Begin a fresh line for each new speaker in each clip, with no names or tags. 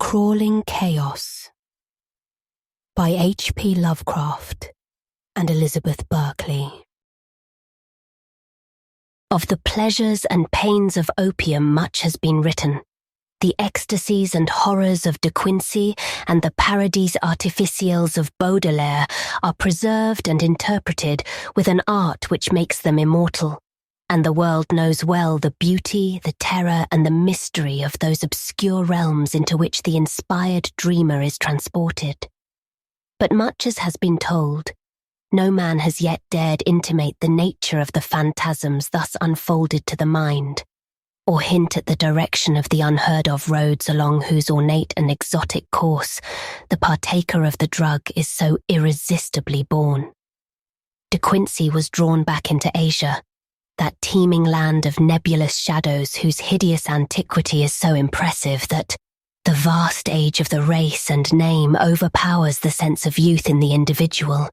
Crawling Chaos by H.P. Lovecraft and Elizabeth Berkeley. Of the pleasures and pains of opium much has been written. The ecstasies and horrors of De Quincey and the paradis artificiels of Baudelaire are preserved and interpreted with an art which makes them immortal, and the world knows well the beauty, the terror, and the mystery of those obscure realms into which the inspired dreamer is transported. But much as has been told, no man has yet dared intimate the nature of the phantasms thus unfolded to the mind, or hint at the direction of the unheard-of roads along whose ornate and exotic course the partaker of the drug is so irresistibly borne. De Quincey was drawn back into Asia, that teeming land of nebulous shadows whose hideous antiquity is so impressive that the vast age of the race and name overpowers the sense of youth in the individual.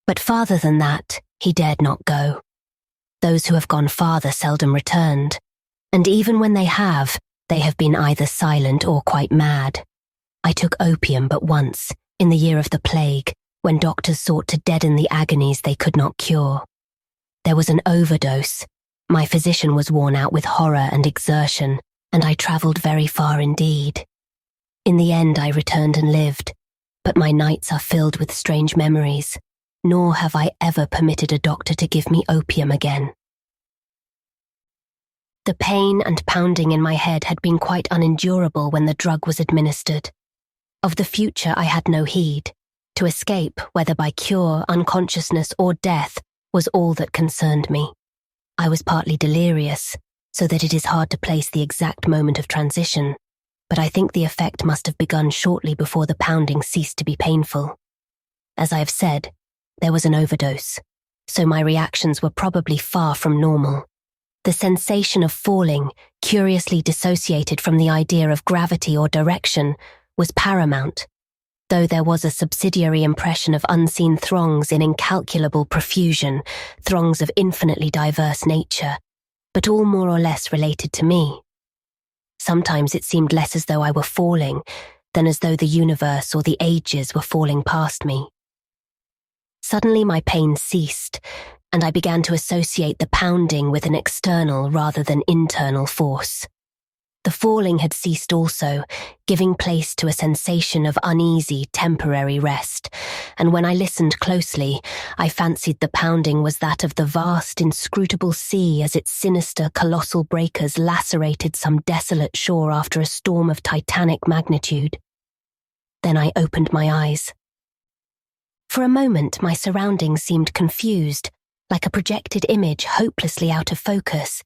But farther than that, he dared not go. Those who have gone farther seldom returned, and even when they have been either silent or quite mad. I took opium but once, in the year of the plague, when doctors sought to deaden the agonies they could not cure. There was an overdose. My physician was worn out with horror and exertion, and I travelled very far indeed. In the end I returned and lived, but my nights are filled with strange memories, nor have I ever permitted a doctor to give me opium again. The pain and pounding in my head had been quite unendurable when the drug was administered. Of the future I had no heed. To escape, whether by cure, unconsciousness, or death, was all that concerned me. I was partly delirious, so that it is hard to place the exact moment of transition, but I think the effect must have begun shortly before the pounding ceased to be painful. As I have said, there was an overdose, so my reactions were probably far from normal. The sensation of falling, curiously dissociated from the idea of gravity or direction, was paramount, though there was a subsidiary impression of unseen throngs in incalculable profusion, throngs of infinitely diverse nature, but all more or less related to me. Sometimes it seemed less as though I were falling, than as though the universe or the ages were falling past me. Suddenly my pain ceased, and I began to associate the pounding with an external rather than internal force. The falling had ceased also, giving place to a sensation of uneasy, temporary rest, and when I listened closely, I fancied the pounding was that of the vast, inscrutable sea as its sinister, colossal breakers lacerated some desolate shore after a storm of titanic magnitude. Then I opened my eyes. For a moment, my surroundings seemed confused, like a projected image hopelessly out of focus.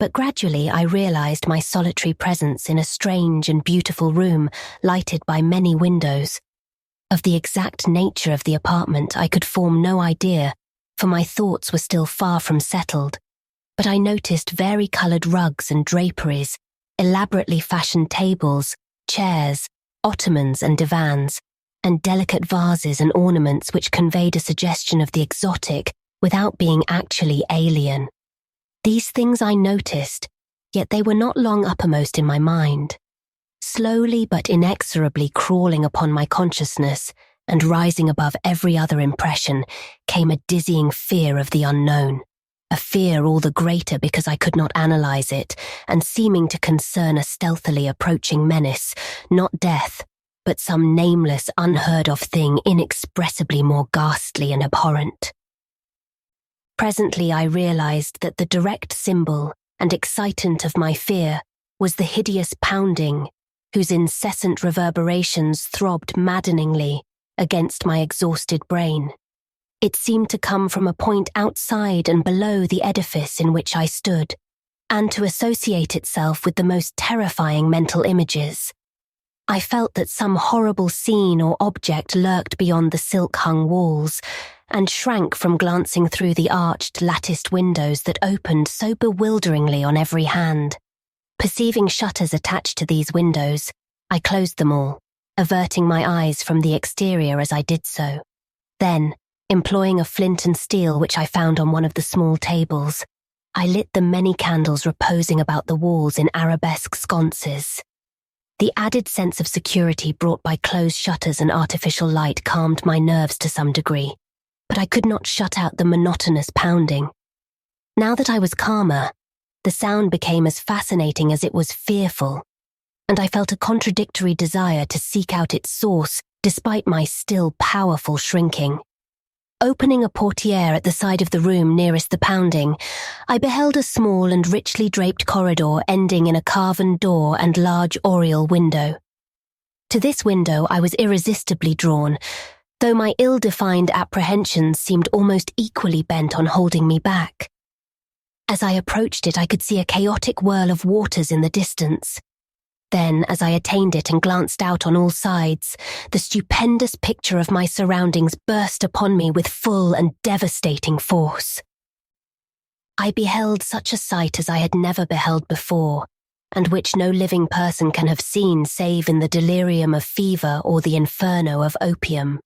But gradually I realized my solitary presence in a strange and beautiful room lighted by many windows. Of the exact nature of the apartment I could form no idea, for my thoughts were still far from settled, but I noticed vari-coloured rugs and draperies, elaborately fashioned tables, chairs, ottomans and divans, and delicate vases and ornaments which conveyed a suggestion of the exotic without being actually alien. These things I noticed, yet they were not long uppermost in my mind. Slowly but inexorably crawling upon my consciousness and rising above every other impression came a dizzying fear of the unknown, a fear all the greater because I could not analyze it, and seeming to concern a stealthily approaching menace, not death, but some nameless, unheard-of thing inexpressibly more ghastly and abhorrent. Presently I realized that the direct symbol and excitant of my fear was the hideous pounding, whose incessant reverberations throbbed maddeningly against my exhausted brain. It seemed to come from a point outside and below the edifice in which I stood, and to associate itself with the most terrifying mental images. I felt that some horrible scene or object lurked beyond the silk-hung walls, and shrank from glancing through the arched, latticed windows that opened so bewilderingly on every hand. Perceiving shutters attached to these windows, I closed them all, averting my eyes from the exterior as I did so. Then, employing a flint and steel which I found on one of the small tables, I lit the many candles reposing about the walls in arabesque sconces. The added sense of security brought by closed shutters and artificial light calmed my nerves to some degree, but I could not shut out the monotonous pounding. Now that I was calmer, the sound became as fascinating as it was fearful, and I felt a contradictory desire to seek out its source despite my still powerful shrinking. Opening a portiere at the side of the room nearest the pounding, I beheld a small and richly draped corridor ending in a carven door and large oriel window. To this window I was irresistibly drawn, though my ill-defined apprehensions seemed almost equally bent on holding me back. As I approached it, I could see a chaotic whirl of waters in the distance. Then, as I attained it and glanced out on all sides, the stupendous picture of my surroundings burst upon me with full and devastating force. I beheld such a sight as I had never beheld before, and which no living person can have seen save in the delirium of fever or the inferno of opium.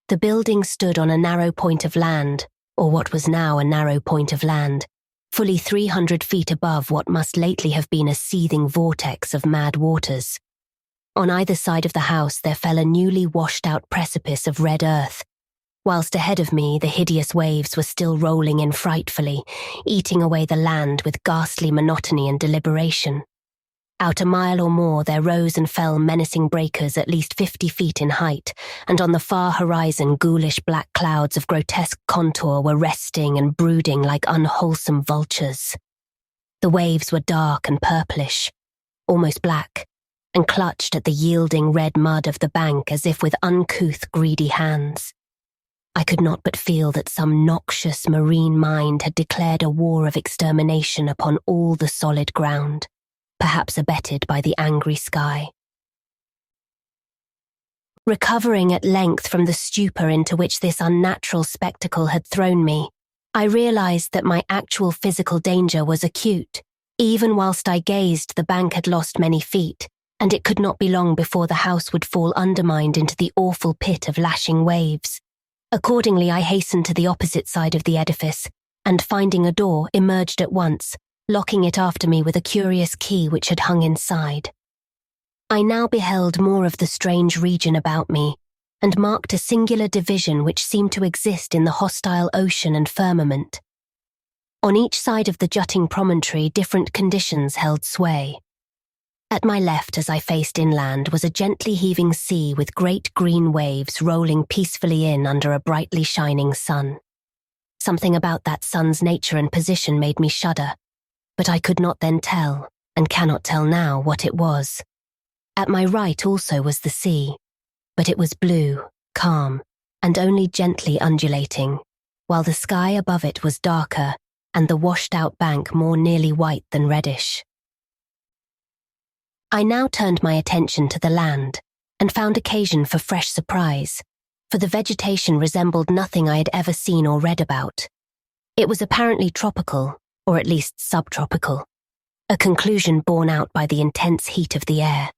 The building stood on a narrow point of land, or what was now a narrow point of land, fully 300 feet above what must lately have been a seething vortex of mad waters. On either side of the house there fell a newly washed-out precipice of red earth, whilst ahead of me the hideous waves were still rolling in frightfully, eating away the land with ghastly monotony and deliberation. Out a mile or more there rose and fell menacing breakers at least 50 feet in height, and on the far horizon ghoulish black clouds of grotesque contour were resting and brooding like unwholesome vultures. The waves were dark and purplish, almost black, and clutched at the yielding red mud of the bank as if with uncouth, greedy hands. I could not but feel that some noxious marine mind had declared a war of extermination upon all the solid ground, perhaps abetted by the angry sky. Recovering at length from the stupor into which this unnatural spectacle had thrown me, I realized that my actual physical danger was acute. Even whilst I gazed, the bank had lost many feet, and it could not be long before the house would fall undermined into the awful pit of lashing waves. Accordingly, I hastened to the opposite side of the edifice, and finding a door, emerged at once, locking it after me with a curious key which had hung inside. I now beheld more of the strange region about me, and marked a singular division which seemed to exist in the hostile ocean and firmament. On each side of the jutting promontory different conditions held sway. At my left, as I faced inland, was a gently heaving sea with great green waves rolling peacefully in under a brightly shining sun. Something about that sun's nature and position made me shudder, but I could not then tell, and cannot tell now, what it was. At my right also was the sea, but it was blue, calm, and only gently undulating, while the sky above it was darker, and the washed-out bank more nearly white than reddish. I now turned my attention to the land, and found occasion for fresh surprise, for the vegetation resembled nothing I had ever seen or read about. It was apparently tropical, or at least subtropical, a conclusion borne out by the intense heat of the air.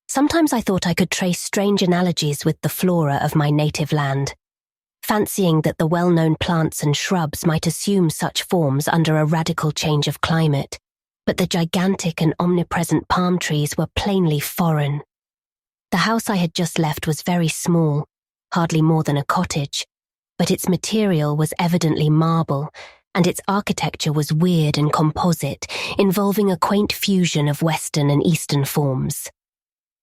Sometimes I thought I could trace strange analogies with the flora of my native land, fancying that the well-known plants and shrubs might assume such forms under a radical change of climate, but the gigantic and omnipresent palm trees were plainly foreign. The house I had just left was very small, hardly more than a cottage, but its material was evidently marble, and its architecture was weird and composite, involving a quaint fusion of Western and Eastern forms.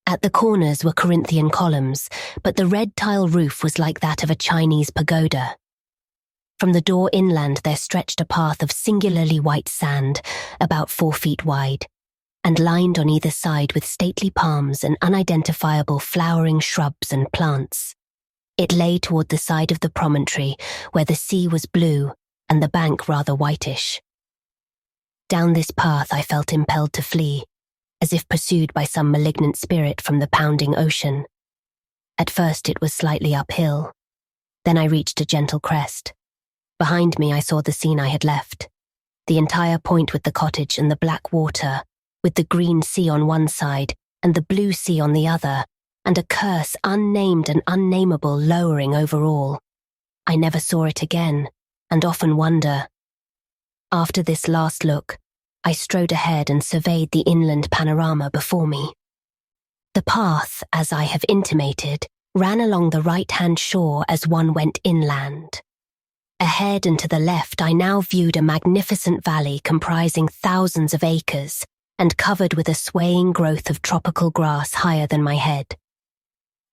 At the corners were Corinthian columns, but the red tile roof was like that of a Chinese pagoda. From the door inland there stretched a path of singularly white sand, about 4 feet wide, and lined on either side with stately palms and unidentifiable flowering shrubs and plants. It lay toward the side of the promontory, where the sea was blue and the bank rather whitish. Down this path I felt impelled to flee, as if pursued by some malignant spirit from the pounding ocean. At first it was slightly uphill. Then I reached a gentle crest. Behind me I saw the scene I had left, the entire point with the cottage and the black water, with the green sea on one side and the blue sea on the other, and a curse unnamed and unnameable lowering over all. I never saw it again, and often wonder. After this last look, I strode ahead and surveyed the inland panorama before me. The path, as I have intimated, ran along the right-hand shore as one went inland. Ahead and to the left, I now viewed a magnificent valley comprising thousands of acres and covered with a swaying growth of tropical grass higher than my head.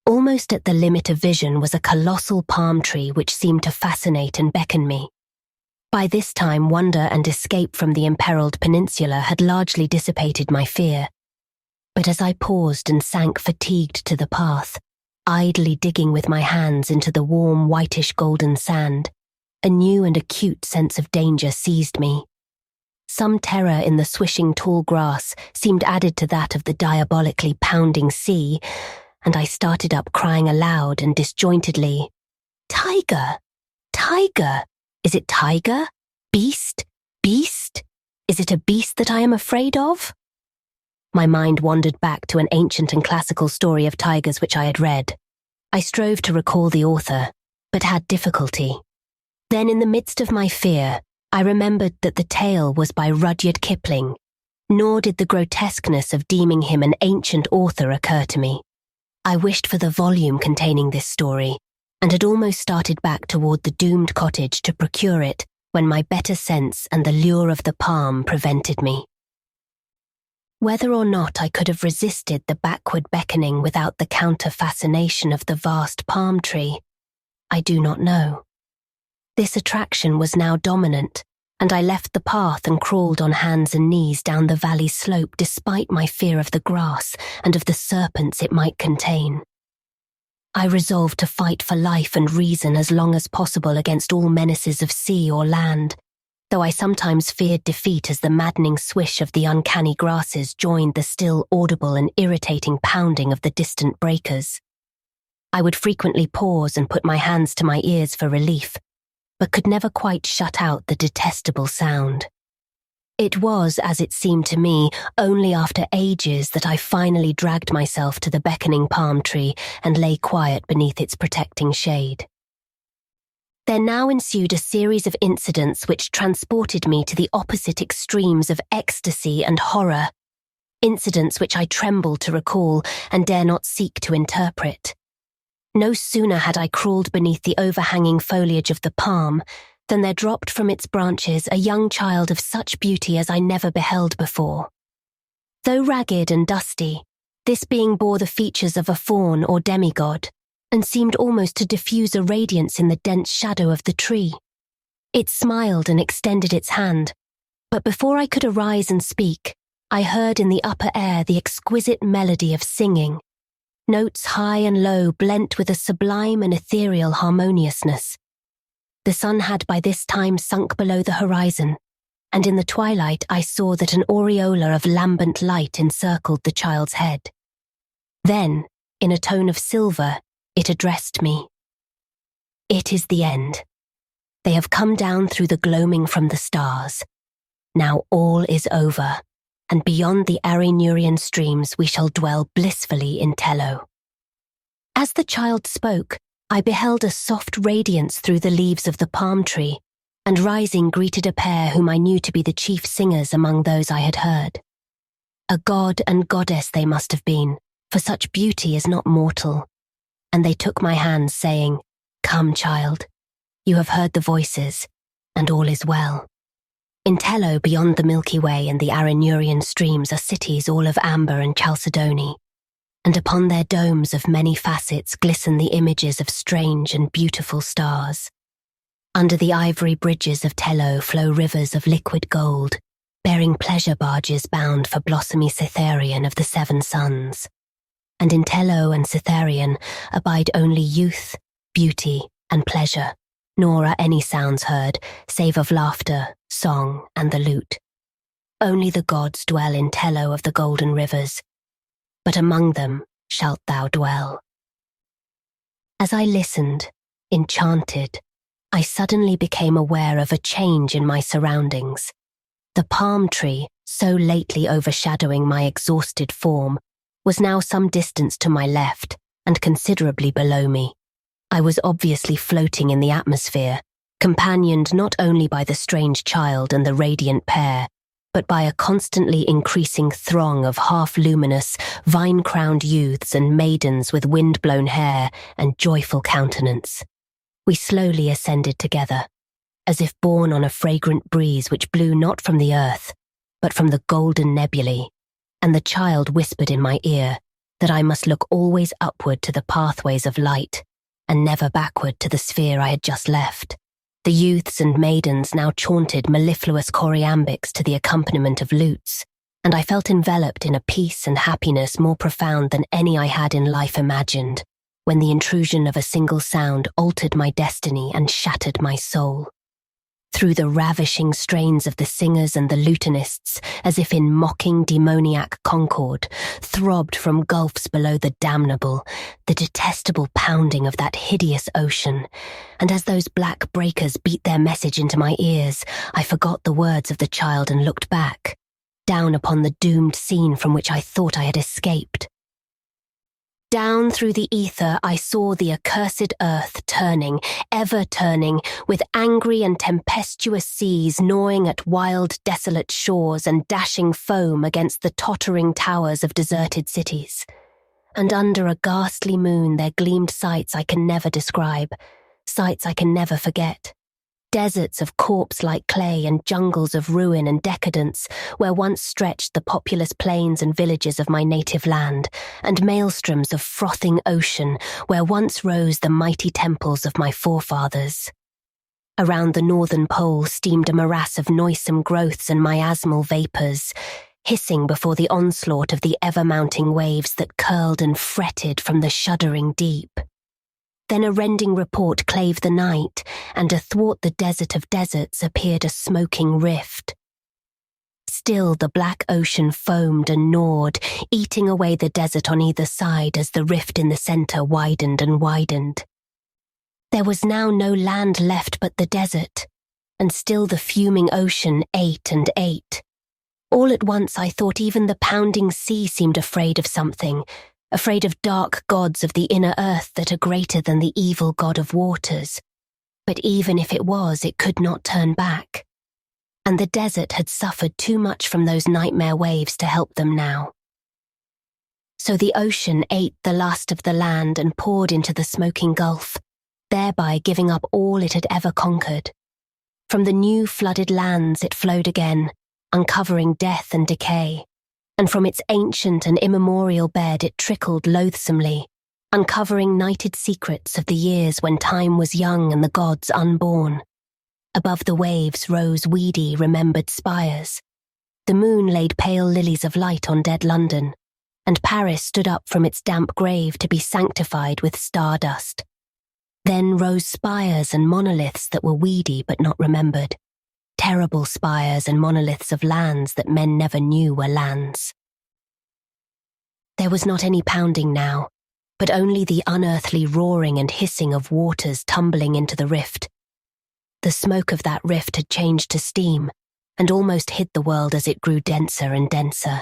Almost at the limit of vision was a colossal palm tree which seemed to fascinate and beckon me. By this time, wonder and escape from the imperiled peninsula had largely dissipated my fear. But as I paused and sank fatigued to the path, idly digging with my hands into the warm whitish-golden sand, a new and acute sense of danger seized me. Some terror in the swishing tall grass seemed added to that of the diabolically pounding sea, and I started up crying aloud and disjointedly, "Tiger! Tiger! Is it tiger? Beast? Beast? Is it a beast that I am afraid of?" My mind wandered back to an ancient and classical story of tigers which I had read. I strove to recall the author, but had difficulty. Then, in the midst of my fear, I remembered that the tale was by Rudyard Kipling, nor did the grotesqueness of deeming him an ancient author occur to me. I wished for the volume containing this story, and had almost started back toward the doomed cottage to procure it when my better sense and the lure of the palm prevented me. Whether or not I could have resisted the backward beckoning without the counter-fascination of the vast palm tree, I do not know. This attraction was now dominant, and I left the path and crawled on hands and knees down the valley slope despite my fear of the grass and of the serpents it might contain. I resolved to fight for life and reason as long as possible against all menaces of sea or land, though I sometimes feared defeat as the maddening swish of the uncanny grasses joined the still audible and irritating pounding of the distant breakers. I would frequently pause and put my hands to my ears for relief, but could never quite shut out the detestable sound. It was, as it seemed to me, only after ages that I finally dragged myself to the beckoning palm tree and lay quiet beneath its protecting shade. There now ensued a series of incidents which transported me to the opposite extremes of ecstasy and horror, incidents which I tremble to recall and dare not seek to interpret. No sooner had I crawled beneath the overhanging foliage of the palm than there dropped from its branches a young child of such beauty as I never beheld before. Though ragged and dusty, this being bore the features of a faun or demigod, and seemed almost to diffuse a radiance in the dense shadow of the tree. It smiled and extended its hand, but before I could arise and speak, I heard in the upper air the exquisite melody of singing, notes high and low blent with a sublime and ethereal harmoniousness. The sun had by this time sunk below the horizon, and in the twilight I saw that an aureola of lambent light encircled the child's head. Then, in a tone of silver, it addressed me. "It is the end. They have come down through the gloaming from the stars. Now all is over, and beyond the Arinurian streams we shall dwell blissfully in Tello." As the child spoke, I beheld a soft radiance through the leaves of the palm tree, and rising greeted a pair whom I knew to be the chief singers among those I had heard. A god and goddess they must have been, for such beauty is not mortal, and they took my hands, saying, "Come, child, you have heard the voices, and all is well." In Tello, beyond the Milky Way and the Arinurian streams, are cities all of amber and chalcedony, and upon their domes of many facets glisten the images of strange and beautiful stars. Under the ivory bridges of Tello flow rivers of liquid gold, bearing pleasure barges bound for blossomy Cytherean of the seven suns. And in Tello and Cytherean abide only youth, beauty, and pleasure, nor are any sounds heard, save of laughter, song, and the lute. Only the gods dwell in Tello of the golden rivers, but among them shalt thou dwell. As I listened, enchanted, I suddenly became aware of a change in my surroundings. The palm tree, so lately overshadowing my exhausted form, was now some distance to my left and considerably below me. I was obviously floating in the atmosphere, companioned not only by the strange child and the radiant pair, but by a constantly increasing throng of half-luminous, vine-crowned youths and maidens with wind-blown hair and joyful countenance. We slowly ascended together, as if borne on a fragrant breeze which blew not from the earth, but from the golden nebulae, and the child whispered in my ear that I must look always upward to the pathways of light, and never backward to the sphere I had just left. The youths and maidens now chaunted mellifluous choriambics to the accompaniment of lutes, and I felt enveloped in a peace and happiness more profound than any I had in life imagined, when the intrusion of a single sound altered my destiny and shattered my soul. Through the ravishing strains of the singers and the lutanists, as if in mocking demoniac concord, throbbed from gulfs below the damnable, the detestable pounding of that hideous ocean, and as those black breakers beat their message into my ears, I forgot the words of the child and looked back, down upon the doomed scene from which I thought I had escaped. Down through the ether I saw the accursed earth turning, ever turning, with angry and tempestuous seas gnawing at wild, desolate shores and dashing foam against the tottering towers of deserted cities. And under a ghastly moon there gleamed sights I can never describe, sights I can never forget. Deserts of corpse-like clay and jungles of ruin and decadence where once stretched the populous plains and villages of my native land, and maelstroms of frothing ocean where once rose the mighty temples of my forefathers. Around the northern pole steamed a morass of noisome growths and miasmal vapours, hissing before the onslaught of the ever-mounting waves that curled and fretted from the shuddering deep. Then a rending report clave the night, and athwart the desert of deserts appeared a smoking rift. Still the black ocean foamed and gnawed, eating away the desert on either side as the rift in the centre widened and widened. There was now no land left but the desert, and still the fuming ocean ate and ate. All at once I thought even the pounding sea seemed afraid of something, afraid of dark gods of the inner earth that are greater than the evil god of waters. But even if it was, it could not turn back. And the desert had suffered too much from those nightmare waves to help them now. So the ocean ate the last of the land and poured into the smoking gulf, thereby giving up all it had ever conquered. From the new flooded lands it flowed again, uncovering death and decay. And from its ancient and immemorial bed it trickled loathsomely, uncovering nighted secrets of the years when time was young and the gods unborn. Above the waves rose weedy, remembered spires. The moon laid pale lilies of light on dead London, and Paris stood up from its damp grave to be sanctified with stardust. Then rose spires and monoliths that were weedy but not remembered. Terrible spires and monoliths of lands that men never knew were lands. There was not any pounding now, but only the unearthly roaring and hissing of waters tumbling into the rift. The smoke of that rift had changed to steam, and almost hid the world as it grew denser and denser.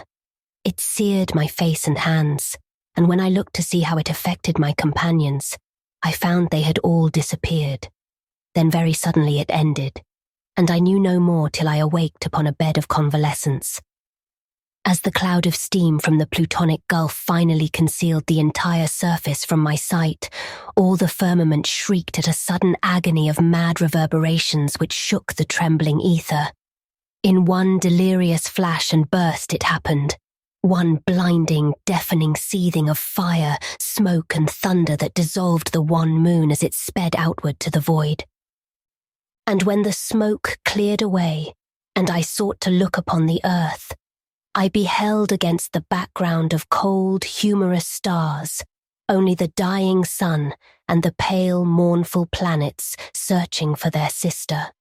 It seared my face and hands, and when I looked to see how it affected my companions, I found they had all disappeared. Then very suddenly it ended, and I knew no more till I awaked upon a bed of convalescence. As the cloud of steam from the Plutonic Gulf finally concealed the entire surface from my sight, all the firmament shrieked at a sudden agony of mad reverberations which shook the trembling ether. In one delirious flash and burst it happened, one blinding, deafening seething of fire, smoke and thunder that dissolved the wan moon as it sped outward to the void. And when the smoke cleared away, and I sought to look upon the earth, I beheld against the background of cold, humorous stars only the dying sun and the pale, mournful planets searching for their sister.